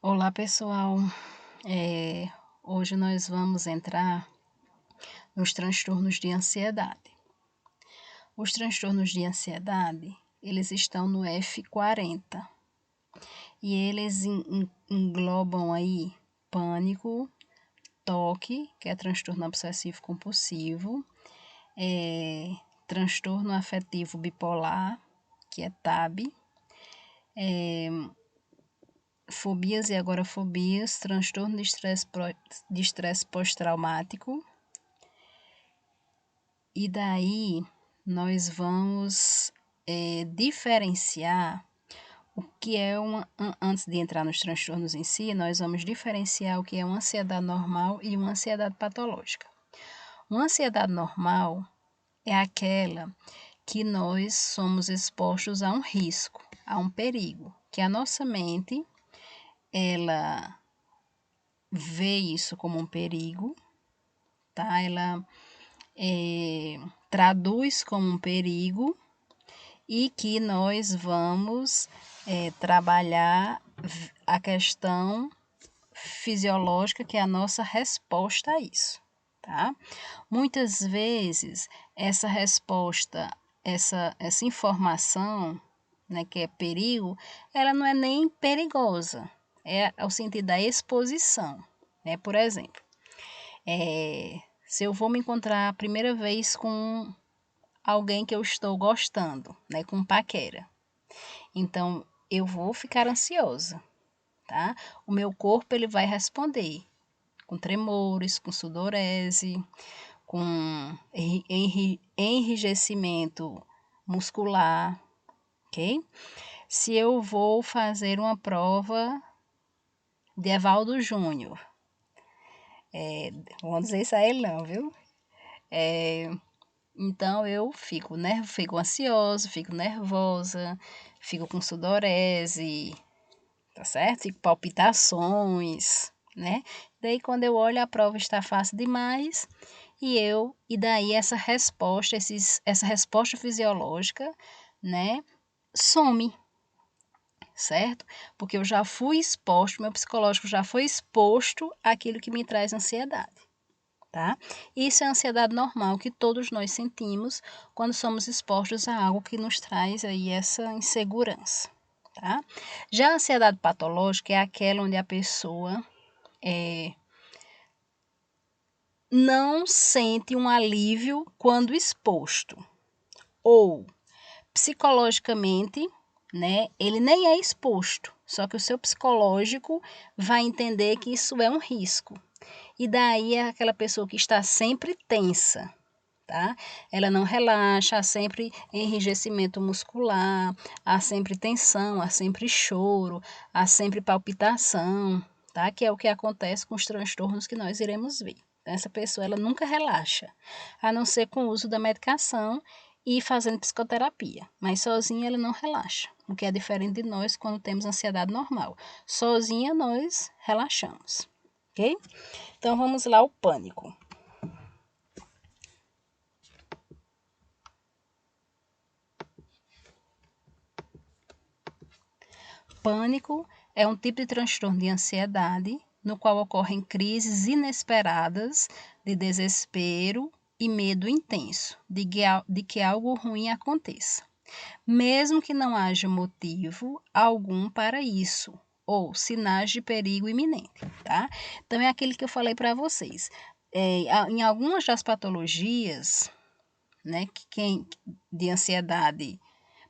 Olá, pessoal. Hoje nós vamos entrar nos transtornos de ansiedade. Os transtornos de ansiedade, eles estão no F40 e eles englobam aí pânico, TOC, que é transtorno obsessivo compulsivo, transtorno afetivo bipolar, que é TAB, fobias e agorafobias, transtorno de estresse pós-traumático. E daí nós vamos diferenciar o que é antes de entrar nos transtornos em si, nós vamos diferenciar o que é uma ansiedade normal e uma ansiedade patológica. Uma ansiedade normal é aquela que nós somos expostos a um risco, a um perigo, que a nossa mente, ela vê isso como um perigo, tá? Ela traduz como um perigo e que nós vamos trabalhar a questão fisiológica, que é a nossa resposta a isso, tá? Muitas vezes, essa resposta, essa informação, né, que é perigo, ela não é nem perigosa, é o sentido da exposição, né? Por exemplo, se eu vou me encontrar a primeira vez com alguém que eu estou gostando, né, com paquera. Então, eu vou ficar ansiosa, tá? O meu corpo ele vai responder com tremores, com sudorese, com enrijecimento muscular, ok? Se eu vou fazer uma prova de Evaldo Júnior, não vou dizer isso a ele não, viu? Então eu fico ansiosa, fico nervosa, fico com sudorese, tá certo? Fico palpitações, né? Daí quando eu olho a prova está fácil demais e daí essa resposta fisiológica, né, some, certo? Porque eu já fui exposto, meu psicológico já foi exposto àquilo que me traz ansiedade. Tá? Isso é a ansiedade normal que todos nós sentimos quando somos expostos a algo que nos traz aí essa insegurança, tá? Já a ansiedade patológica é aquela onde a pessoa não sente um alívio quando exposto, ou psicologicamente, né, ele nem é exposto, só que o seu psicológico vai entender que isso é um risco. E daí é aquela pessoa que está sempre tensa, tá? Ela não relaxa, há sempre enrijecimento muscular, há sempre tensão, há sempre choro, há sempre palpitação, tá? Que é o que acontece com os transtornos que nós iremos ver. Então, essa pessoa ela nunca relaxa, a não ser com o uso da medicação e fazendo psicoterapia, mas sozinha ela não relaxa, o que é diferente de nós quando temos ansiedade normal. Sozinha nós relaxamos, ok? Então vamos lá, o pânico. Pânico é um tipo de transtorno de ansiedade no qual ocorrem crises inesperadas de desespero e medo intenso de que algo ruim aconteça, mesmo que não haja motivo algum para isso ou sinais de perigo iminente, tá? Então é aquele que eu falei para vocês. Em algumas das patologias, né, de ansiedade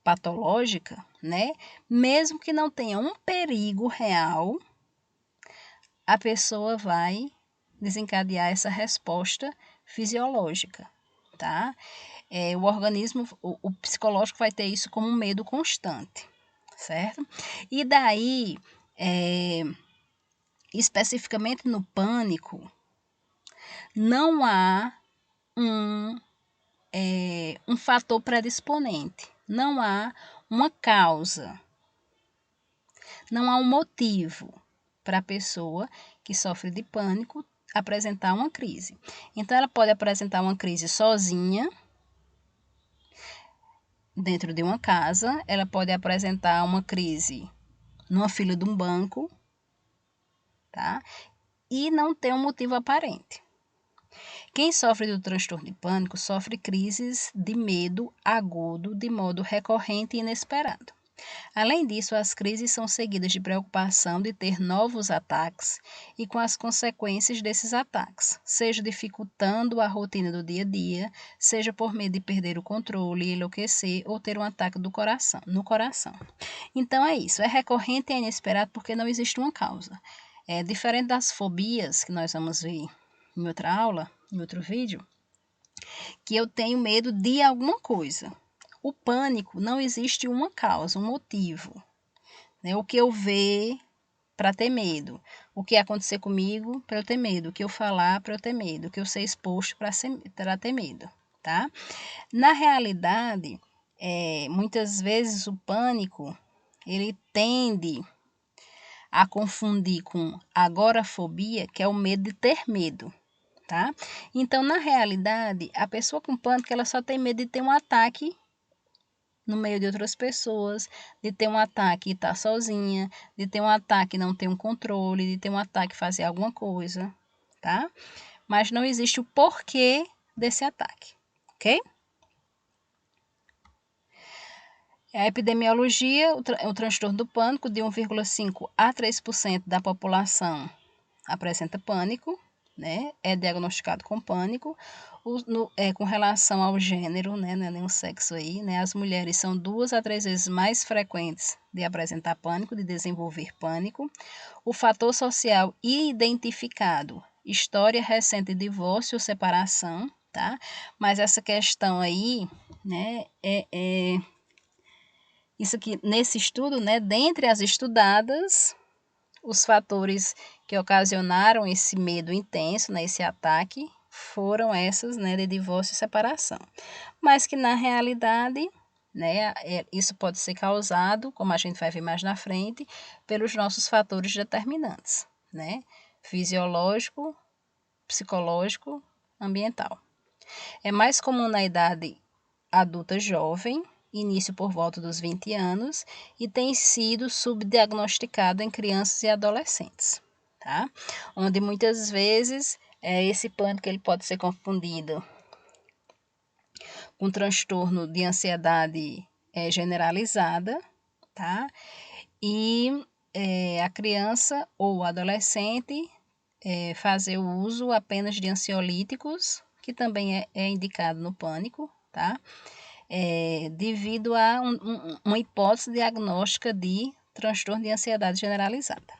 patológica, né? Mesmo que não tenha um perigo real, a pessoa vai desencadear essa resposta fisiológica, tá? O organismo, o psicológico vai ter isso como um medo constante, certo? E daí, especificamente no pânico, não há um, um fator predisponente, não há uma causa, não há um motivo para a pessoa que sofre de pânico apresentar uma crise. Então, ela pode apresentar uma crise sozinha, dentro de uma casa, ela pode apresentar uma crise numa fila de um banco, tá? E não tem um motivo aparente. Quem sofre do transtorno de pânico sofre crises de medo agudo de modo recorrente e inesperado. Além disso, as crises são seguidas de preocupação de ter novos ataques e com as consequências desses ataques, seja dificultando a rotina do dia a dia, seja por medo de perder o controle, enlouquecer ou ter um ataque no coração. Então é isso, é recorrente e é inesperado porque não existe uma causa. É diferente das fobias que nós vamos ver em outra aula, em outro vídeo, que eu tenho medo de alguma coisa. O pânico não existe uma causa, um motivo. Né? O que eu ver para ter medo, o que acontecer comigo para eu ter medo, o que eu falar para eu ter medo, o que eu ser exposto para ter medo, tá? Na realidade, muitas vezes o pânico ele tende a confundir com agorafobia, que é o medo de ter medo, tá? Então, na realidade, a pessoa com pânico ela só tem medo de ter um ataque no meio de outras pessoas, de ter um ataque e estar sozinha, de ter um ataque e não ter um controle, de ter um ataque e fazer alguma coisa, tá? Mas não existe o porquê desse ataque, ok? A epidemiologia, o transtorno do pânico, de 1,5 a 3% da população apresenta pânico, né? É diagnosticado com pânico. Com relação ao gênero, né? Não é nem o sexo aí, né? As mulheres são 2 a 3 vezes mais frequentes de apresentar pânico, de desenvolver pânico. O fator social identificado, história recente de divórcio ou separação, tá? Mas essa questão aí, né? Isso aqui, nesse estudo, né? Dentre as estudadas, os fatores que ocasionaram esse medo intenso, né, esse ataque, foram essas, né, de divórcio e separação. Mas que na realidade, né, isso pode ser causado, como a gente vai ver mais na frente, pelos nossos fatores determinantes, né, fisiológico, psicológico, ambiental. É mais comum na idade adulta jovem, início por volta dos 20 anos, e tem sido subdiagnosticado em crianças e adolescentes, tá? Onde muitas vezes esse pânico ele pode ser confundido com transtorno de ansiedade generalizada, tá? E a criança ou adolescente fazer o uso apenas de ansiolíticos, que também é indicado no pânico, tá? Devido a uma hipótese diagnóstica de transtorno de ansiedade generalizada.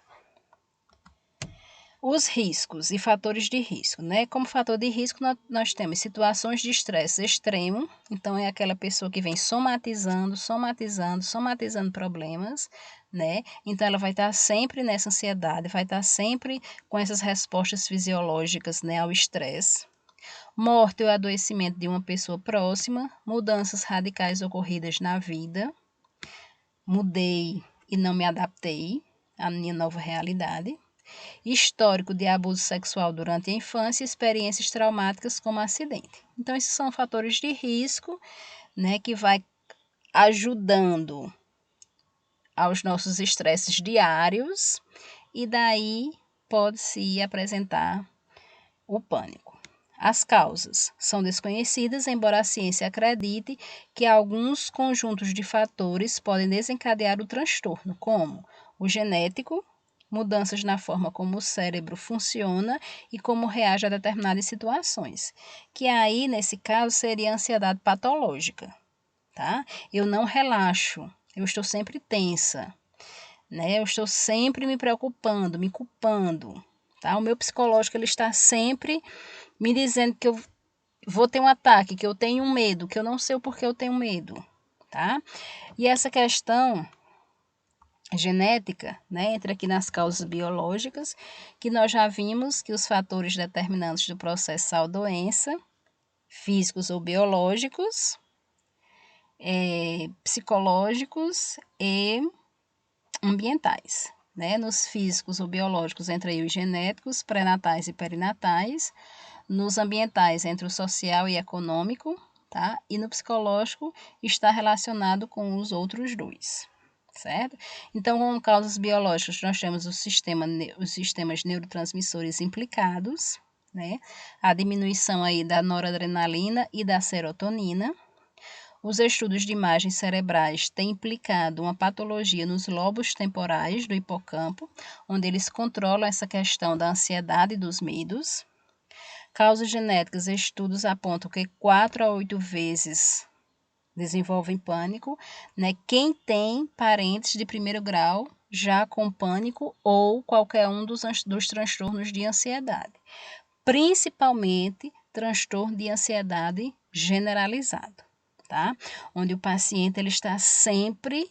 Os riscos e fatores de risco, né? Como fator de risco, nós temos situações de estresse extremo, então é aquela pessoa que vem somatizando problemas, né? Então ela vai estar sempre nessa ansiedade, vai estar sempre com essas respostas fisiológicas, né, ao estresse. Morte ou adoecimento de uma pessoa próxima, mudanças radicais ocorridas na vida, mudei e não me adaptei à minha nova realidade, histórico de abuso sexual durante a infância e experiências traumáticas como acidente. Então, esses são fatores de risco, né, que vai ajudando aos nossos estresses diários e daí pode-se apresentar o pânico. As causas são desconhecidas, embora a ciência acredite que alguns conjuntos de fatores podem desencadear o transtorno, como o genético, mudanças na forma como o cérebro funciona e como reage a determinadas situações, que aí, nesse caso, seria a ansiedade patológica, tá? Eu não relaxo, eu estou sempre tensa, né? Eu estou sempre me preocupando, me culpando, tá? O meu psicológico, ele está sempre me dizendo que eu vou ter um ataque, que eu tenho um medo, que eu não sei o porquê eu tenho medo, tá? E essa questão genética, né, entra aqui nas causas biológicas, que nós já vimos que os fatores determinantes do processo saúde-doença, físicos ou biológicos, psicológicos e ambientais. Né? Nos físicos ou biológicos, entra aí os genéticos, pré-natais e perinatais, nos ambientais, entre o social e econômico, tá? E no psicológico está relacionado com os outros dois, certo? Então, como causas biológicas, nós temos os sistemas neurotransmissores implicados, né? A diminuição aí da noradrenalina e da serotonina. Os estudos de imagens cerebrais têm implicado uma patologia nos lobos temporais do hipocampo, onde eles controlam essa questão da ansiedade e dos medos. Causas genéticas, estudos apontam que 4 a 8 vezes desenvolvem pânico, né? Quem tem parentes de primeiro grau já com pânico ou qualquer um dos transtornos de ansiedade, principalmente transtorno de ansiedade generalizado, tá? Onde o paciente ele está sempre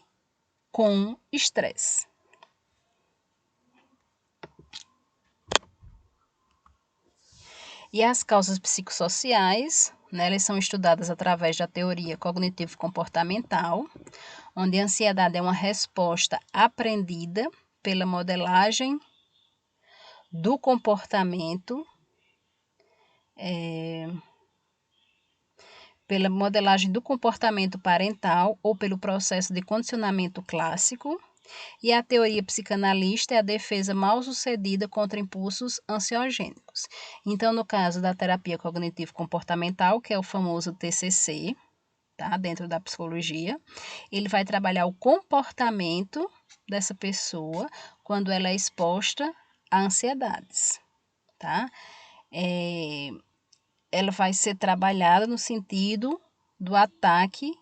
com estresse. E as causas psicossociais, né, elas são estudadas através da teoria cognitivo-comportamental, onde a ansiedade é uma resposta aprendida pela modelagem do comportamento, parental ou pelo processo de condicionamento clássico. E a teoria psicanalista é a defesa mal-sucedida contra impulsos ansiogênicos. Então, no caso da terapia cognitivo-comportamental, que é o famoso TCC, tá? Dentro da psicologia, ele vai trabalhar o comportamento dessa pessoa quando ela é exposta a ansiedades, tá? Ela vai ser trabalhada no sentido do ataque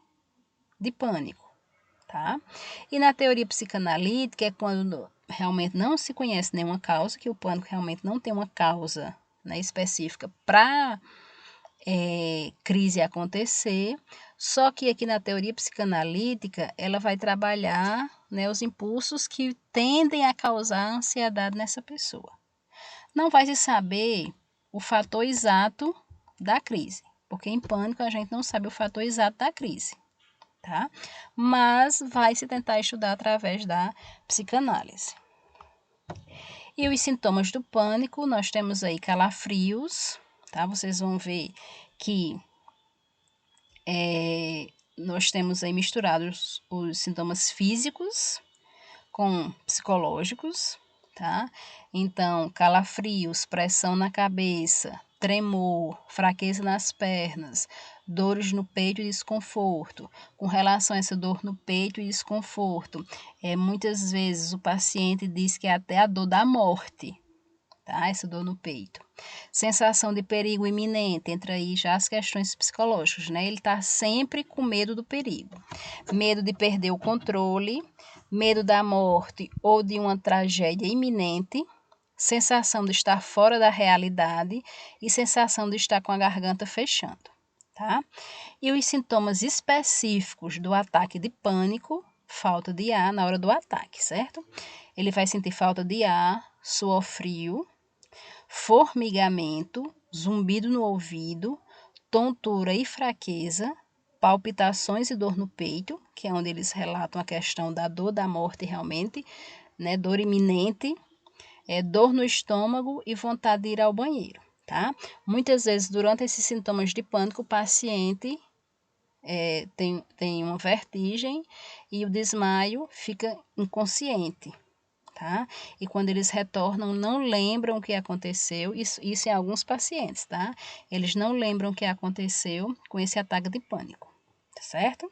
de pânico, tá? E na teoria psicanalítica é quando realmente não se conhece nenhuma causa, que o pânico realmente não tem uma causa, né, específica para crise acontecer, só que aqui na teoria psicanalítica ela vai trabalhar, né, os impulsos que tendem a causar ansiedade nessa pessoa. Não vai se saber o fator exato da crise, porque em pânico a gente não sabe o fator exato da crise, tá? Mas vai se tentar estudar através da psicanálise. E os sintomas do pânico, nós temos aí calafrios, tá? Vocês vão ver que nós temos aí misturados os sintomas físicos com psicológicos, tá? Então, calafrios, pressão na cabeça, tremor, fraqueza nas pernas, dores no peito e desconforto. Com relação a essa dor no peito e desconforto, muitas vezes o paciente diz que é até a dor da morte, tá? Essa dor no peito. Sensação de perigo iminente, entra aí já as questões psicológicas, né? Ele está sempre com medo do perigo. Medo de perder o controle, medo da morte ou de uma tragédia iminente, sensação de estar fora da realidade e sensação de estar com a garganta fechando, tá? E os sintomas específicos do ataque de pânico, falta de ar na hora do ataque, certo? Ele vai sentir falta de ar, suor frio, formigamento, zumbido no ouvido, tontura e fraqueza, palpitações e dor no peito, que é onde eles relatam a questão da dor da morte realmente, né? Dor iminente, dor no estômago e vontade de ir ao banheiro, tá? Muitas vezes, durante esses sintomas de pânico, o paciente tem uma vertigem e o desmaio, fica inconsciente, tá? E quando eles retornam, não lembram o que aconteceu, isso em alguns pacientes, tá? Eles não lembram o que aconteceu com esse ataque de pânico, tá certo?